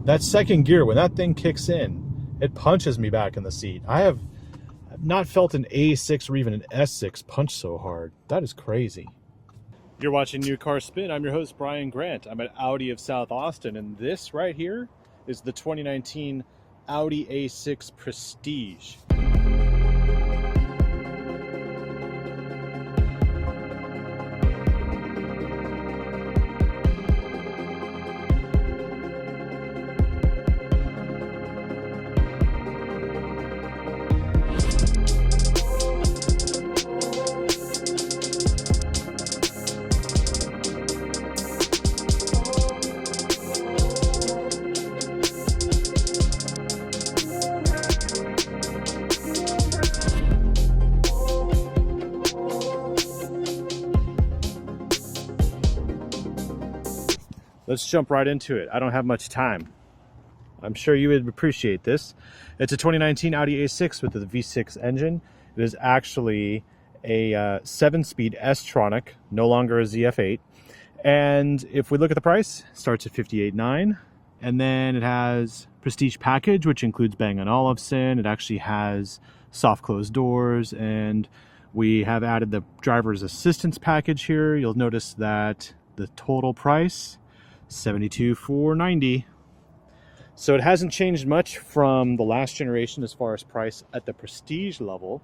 that second gear, when that thing kicks in, it punches me back in the seat. I've not felt an A6 or even an S6 punch so hard. That is crazy. You're watching New Car Spin. I'm your host, Brian Grant. I'm at Audi of South Austin, and this right here is the 2019 Audi A6 Prestige. Let's jump right into it. I don't have much time. I'm sure you would appreciate this. It's a 2019 Audi A6 with the V6 engine. It is actually a 7-speed S-tronic, no longer a ZF8. And if we look at the price, it starts at $58,900. And then it has Prestige package, which includes Bang & Olufsen. It actually has soft closed doors, and we have added the driver's assistance package here. You'll notice that the total price, $72,490. So it hasn't changed much from the last generation as far as price at the Prestige level.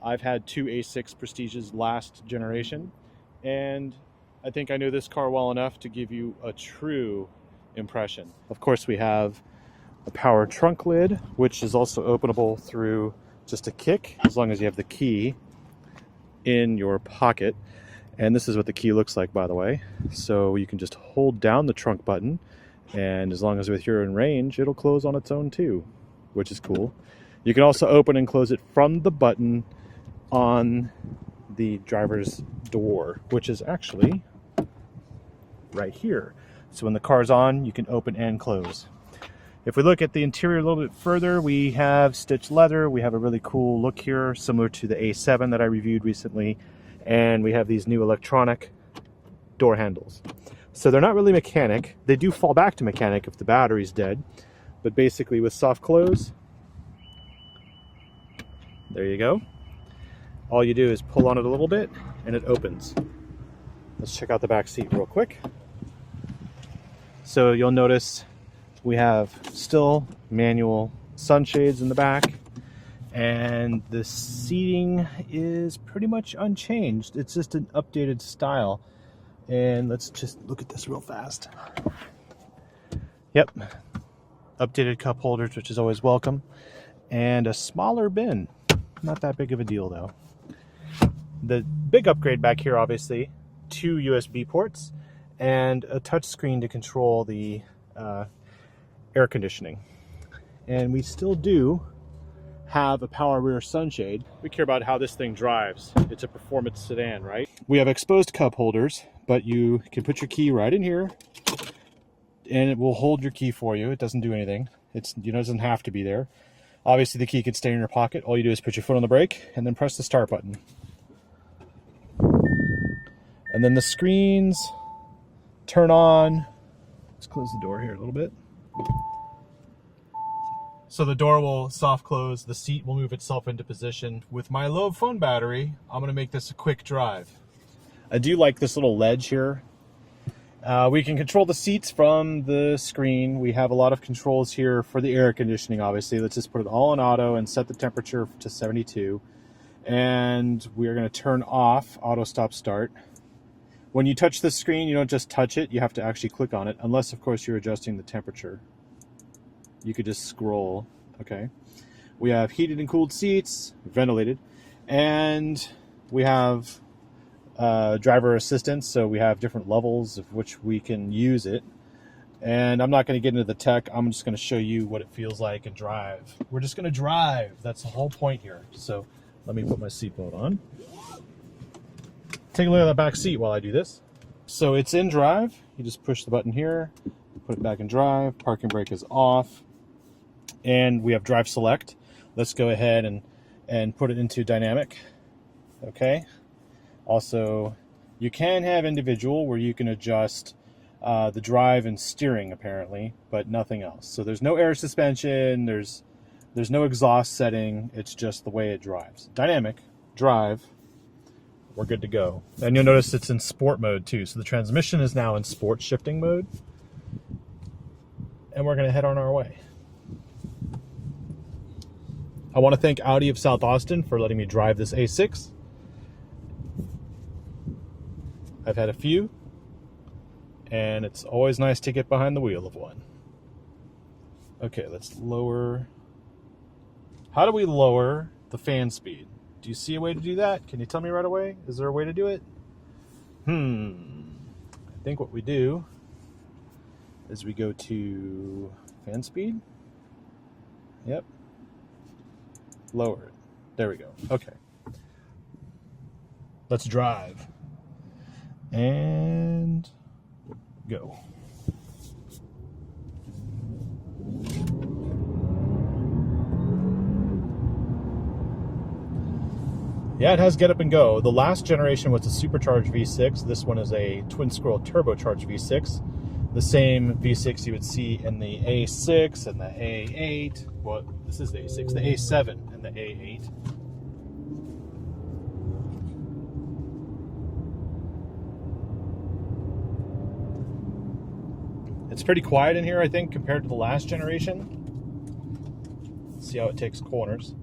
I've had two A6 Prestiges last generation, and I think I know this car well enough to give you a true impression. Of course, we have a power trunk lid, which is also openable through just a kick, as long as you have the key in your pocket. And this is what the key looks like, by the way. So you can just hold down the trunk button, and as long as you're in range, it'll close on its own too, which is cool. You can also open and close it from the button on the driver's door, which is actually right here. So when the car's on, you can open and close. If we look at the interior a little bit further, we have stitched leather. We have a really cool look here, similar to the A7 that I reviewed recently. And we have these new electronic door handles. So they're not really mechanic. They do fall back to mechanic if the battery's dead. But basically with soft close, there you go. All you do is pull on it a little bit and it opens. Let's check out the back seat real quick. So you'll notice we have still manual sunshades in the back. And the seating is pretty much unchanged. It's just an updated style. And let's just look at this real fast. Yep. Updated cup holders, which is always welcome. And a smaller bin. Not that big of a deal, though. The big upgrade back here, obviously, 2 USB ports and a touch screen to control the air conditioning. And we still do have a power rear sunshade. We care about how this thing drives. It's a performance sedan, right? We have exposed cup holders, but you can put your key right in here and it will hold your key for you. It doesn't do anything. It doesn't have to be there. Obviously the key could stay in your pocket. All you do is put your foot on the brake and then press the start button. And then the screens turn on. Let's close the door here a little bit. So the door will soft close, the seat will move itself into position. With my low phone battery, I'm gonna make this a quick drive. I do like this little ledge here. We can control the seats from the screen. We have a lot of controls here for the air conditioning, obviously. Let's just put it all in auto and set the temperature to 72. And we're gonna turn off auto stop start. When you touch the screen, you don't just touch it, you have to actually click on it, unless of course you're adjusting the temperature. You could just scroll, okay? We have heated and cooled seats, ventilated, and we have driver assistance, so we have different levels of which we can use it. And I'm not gonna get into the tech, I'm just gonna show you what it feels like and drive. We're just gonna drive, that's the whole point here. So let me put my seatbelt on. Take a look at the back seat while I do this. So it's in drive, you just push the button here, put it back in drive, parking brake is off. And we have drive select. Let's go ahead and put it into dynamic. Okay. Also, you can have individual where you can adjust the drive and steering apparently, but nothing else. So there's no air suspension, there's no exhaust setting, it's just the way it drives. Dynamic, drive, we're good to go. And you'll notice it's in sport mode too. So the transmission is now in sport shifting mode. And we're gonna head on our way. I want to thank Audi of South Austin for letting me drive this A6. I've had a few, and it's always nice to get behind the wheel of one. Okay, let's lower. How do we lower the fan speed? Do you see a way to do that? Can you tell me right away? Is there a way to do it? I think what we do is we go to fan speed. Yep. Lower it. There we go. Okay. Let's drive. And go. Yeah, it has get up and go. The last generation was a supercharged V6. This one is a twin scroll turbocharged V6. The same V6 you would see in the A6 and the A8. Well, this is the A6, the A7 and the A8. It's pretty quiet in here, I think, compared to the last generation. Let's see how it takes corners.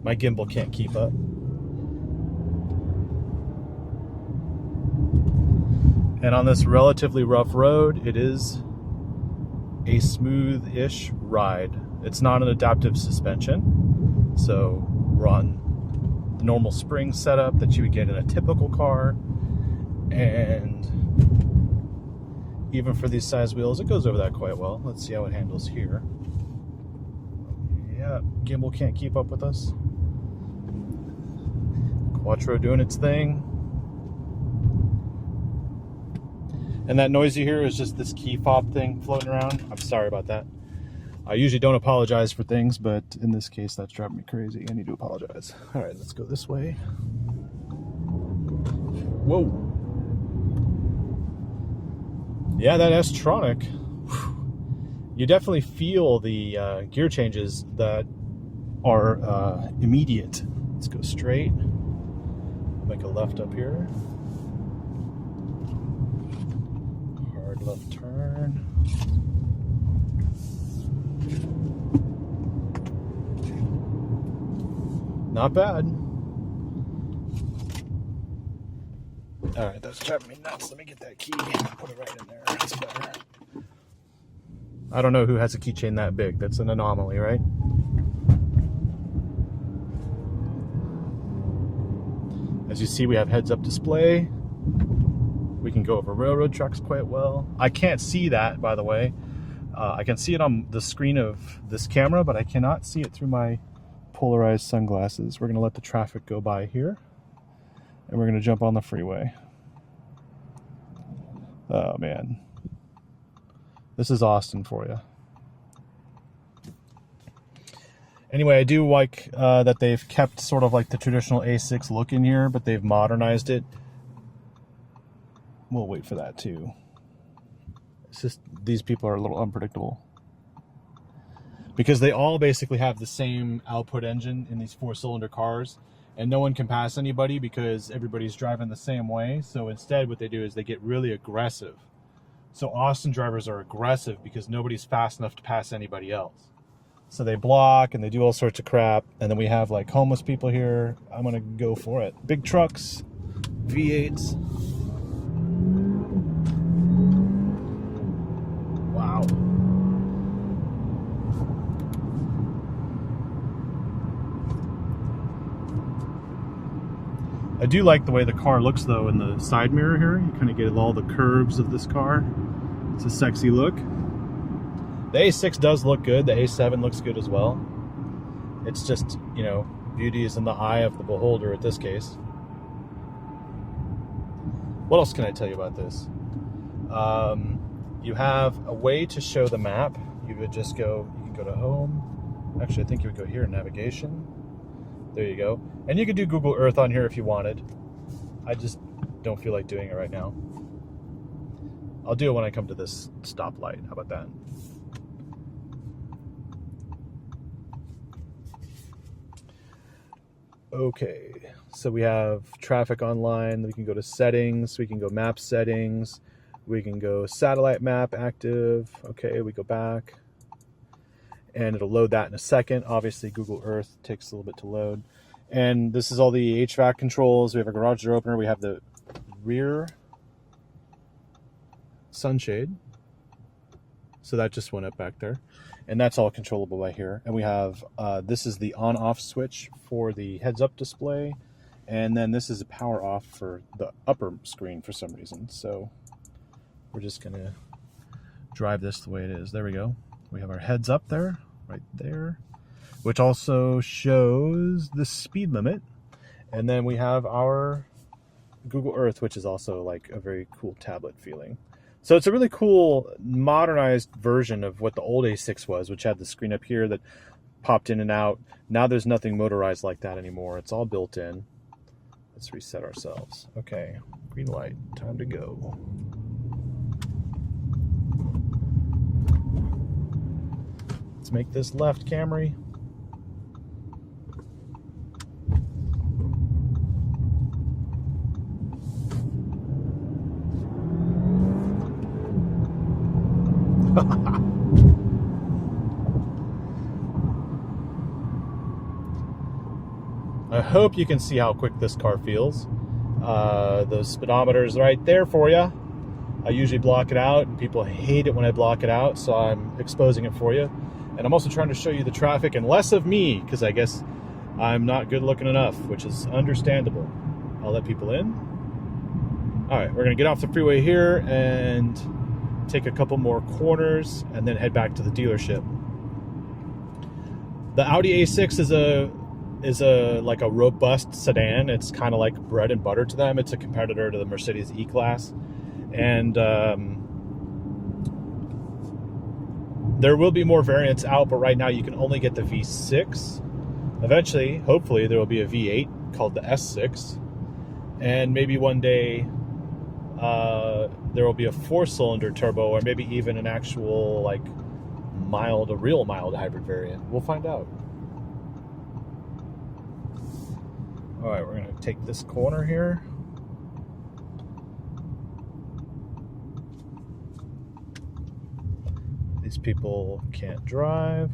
My gimbal can't keep up. And on this relatively rough road, it is a smooth-ish ride. It's not an adaptive suspension, so we're on the normal spring setup that you would get in a typical car. And even for these size wheels, it goes over that quite well. Let's see how it handles here. Yeah, gimbal can't keep up with us. Quattro doing its thing. And that noise you hear is just this key fob thing floating around. I'm sorry about that. I usually don't apologize for things, but in this case, that's driving me crazy. I need to apologize. All right, let's go this way. Whoa. Yeah, that S-tronic. You definitely feel the gear changes that are immediate. Let's go straight. Make a left up here. Hard left turn. Not bad. All right, that's driving me nuts. Let me get that key. Put it right in there. That's better. I don't know who has a keychain that big. That's an anomaly, right? As you see, we have heads-up display. We can go over railroad tracks quite well. I can't see that, by the way. I can see it on the screen of this camera, but I cannot see it through my polarized sunglasses. We're going to let the traffic go by here, and we're going to jump on the freeway. Oh, man. This is Austin for you. Anyway, I do like that they've kept sort of like the traditional A6 look in here, but they've modernized it. We'll wait for that too. It's just these people are a little unpredictable. Because they all basically have the same output engine in these 4-cylinder cars, and no one can pass anybody because everybody's driving the same way. So instead what they do is they get really aggressive. So Austin drivers are aggressive because nobody's fast enough to pass anybody else. So they block and they do all sorts of crap. And then we have like homeless people here. I'm gonna go for it. Big trucks, V8s. Wow. I do like the way the car looks though in the side mirror here. You kind of get all the curves of this car. It's a sexy look. The A6 does look good. The A7 looks good as well. It's just, you know, beauty is in the eye of the beholder at this case. What else can I tell you about this? You have a way to show the map. You would just go, you can go to home. Actually, I think you would go here, navigation. There you go. And you could do Google Earth on here if you wanted. I just don't feel like doing it right now. I'll do it when I come to this stoplight. How about that? Okay, so we have traffic online. We can go to settings. We can go map settings. We can go satellite map active. Okay, we go back. And it'll load that in a second. Obviously, Google Earth takes a little bit to load. And this is all the HVAC controls. We have a garage door opener. We have the rear sunshade. So that just went up back there. And that's all controllable by here. And we have, this is the on-off switch for the heads-up display. And then this is a power off for the upper screen for some reason. So we're just going to drive this the way it is. There we go. We have our heads up there, right there, which also shows the speed limit. And then we have our Google Earth, which is also like a very cool tablet feeling. So it's a really cool modernized version of what the old A6 was, which had the screen up here that popped in and out. Now there's nothing motorized like that anymore. It's all built in. Let's reset ourselves. Okay, green light, time to go. Let's make this left, Camry. I hope you can see how quick this car feels. The speedometer's right there for you. I usually block it out, and people hate it when I block it out, so I'm exposing it for you. And I'm also trying to show you the traffic and less of me, because I guess I'm not good looking enough, which is understandable. I'll let people in. All right, we're gonna get off the freeway here and take a couple more corners and then head back to the dealership. The Audi A6 is a like a robust sedan. It's kind of like bread and butter to them. It's a competitor to the Mercedes E-Class. And there will be more variants out, but right now you can only get the V6. Eventually, hopefully, there will be a V8 called the S6. And maybe one day there will be a 4-cylinder turbo, or maybe even an actual like a real mild hybrid variant. We'll find out. All right, we're gonna take this corner here. These people can't drive.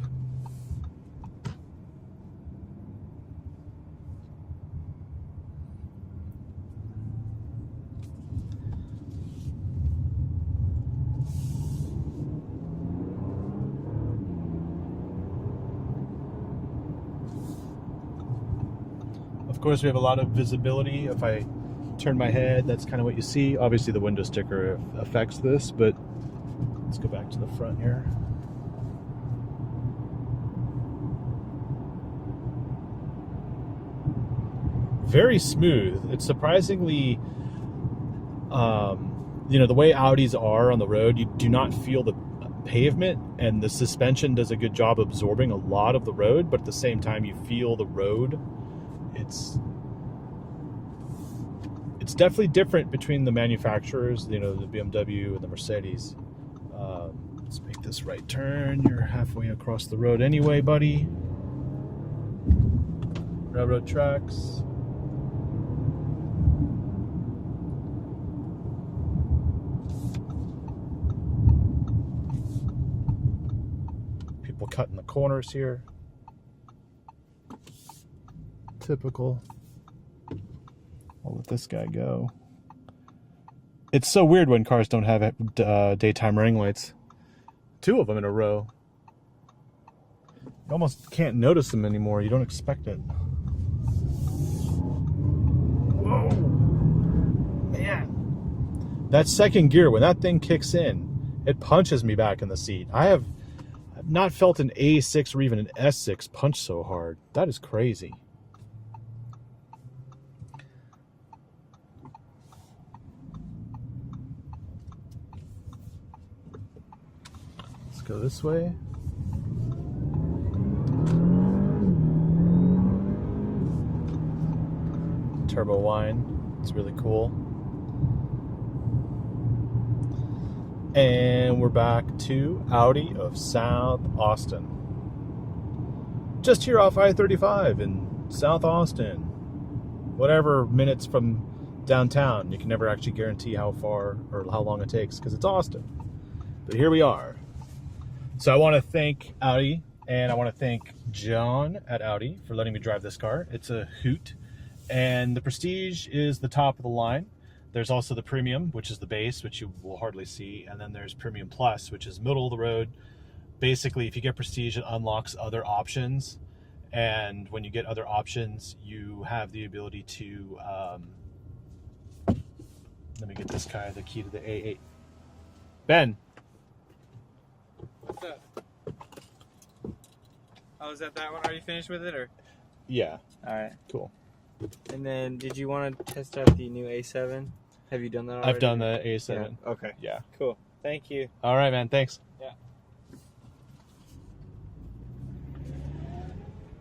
Of course, we have a lot of visibility. If I turn my head, that's kind of what you see. Obviously, the window sticker affects this, but let's go back to the front here. Very smooth. It's surprisingly, the way Audis are on the road, you do not feel the pavement, and the suspension does a good job absorbing a lot of the road, but at the same time, you feel the road. It's definitely different between the manufacturers, the BMW and the Mercedes. Let's make this right turn. You're halfway across the road anyway, buddy. Railroad tracks. People cutting the corners here. Typical. I'll let this guy go. It's so weird when cars don't have daytime running lights. 2 of them in a row. You almost can't notice them anymore. You don't expect it. Whoa! Man. That second gear, when that thing kicks in, it punches me back in the seat. I've not felt an A6 or even an S6 punch so hard. That is crazy. Go this way. Turbo whine. It's really cool. And we're back to Audi of South Austin. Just here off I-35 in South Austin. Whatever minutes from downtown. You can never actually guarantee how far or how long it takes because it's Austin. But here we are. So I want to thank Audi and I want to thank John at Audi for letting me drive this car. It's a Hvac, and the Prestige is the top of the line. There's also the Premium, which is the base, which you will hardly see. And then there's Premium Plus, which is middle of the road. Basically, if you get Prestige, it unlocks other options. And when you get other options, you have the ability to, let me get this guy the key to the A8. Ben. What's up? Oh, is that one? Are you finished with it, or? Yeah. All right. Cool. And then, did you want to test out the new A7? Have you done that already? I've done the A7. Yeah. Okay. Yeah. Cool. Thank you. All right, man. Thanks. Yeah.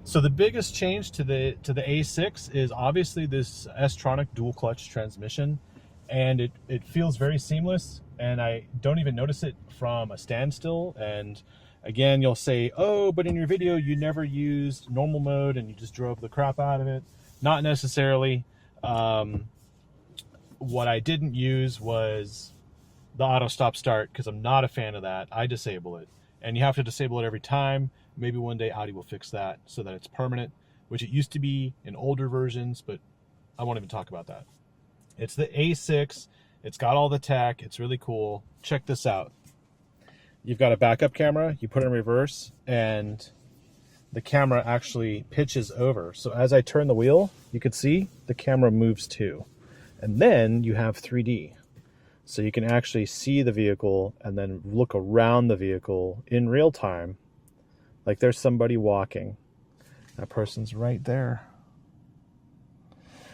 So the biggest change to the A6 is obviously this S-tronic dual clutch transmission, and it feels very seamless, and I don't even notice it from a standstill. And again, you'll say, oh, but in your video you never used normal mode and you just drove the crap out of it. Not necessarily. What I didn't use was the auto stop start because I'm not a fan of that. I disable it, and you have to disable it every time. Maybe one day Audi will fix that so that it's permanent, which it used to be in older versions, but I won't even talk about that. It's the A6. It's got all the tech. It's really cool. Check this out. You've got a backup camera. You put it in reverse, and the camera actually pitches over. So as I turn the wheel, you can see the camera moves too. And then you have 3D. So you can actually see the vehicle and then look around the vehicle in real time. Like there's somebody walking. That person's right there.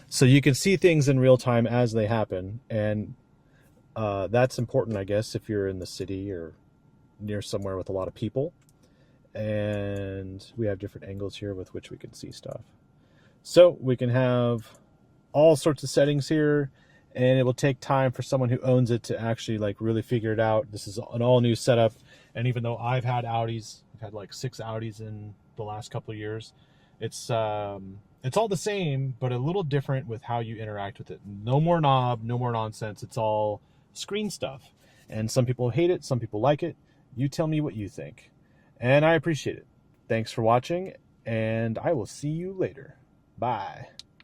So you can see things in real time as they happen. And that's important, I guess, if you're in the city or near somewhere with a lot of people. And we have different angles here with which we can see stuff. So we can have all sorts of settings here, and it will take time for someone who owns it to actually like really figure it out. This is an all new setup, and even though I've had Audis, I've had like 6 Audis in the last couple of years, it's all the same, but a little different with how you interact with it. No more knob, no more nonsense. It's all screen stuff, and some people hate it, some people like it. You tell me what you think, and I appreciate it. Thanks for watching, and I will see you later. Bye.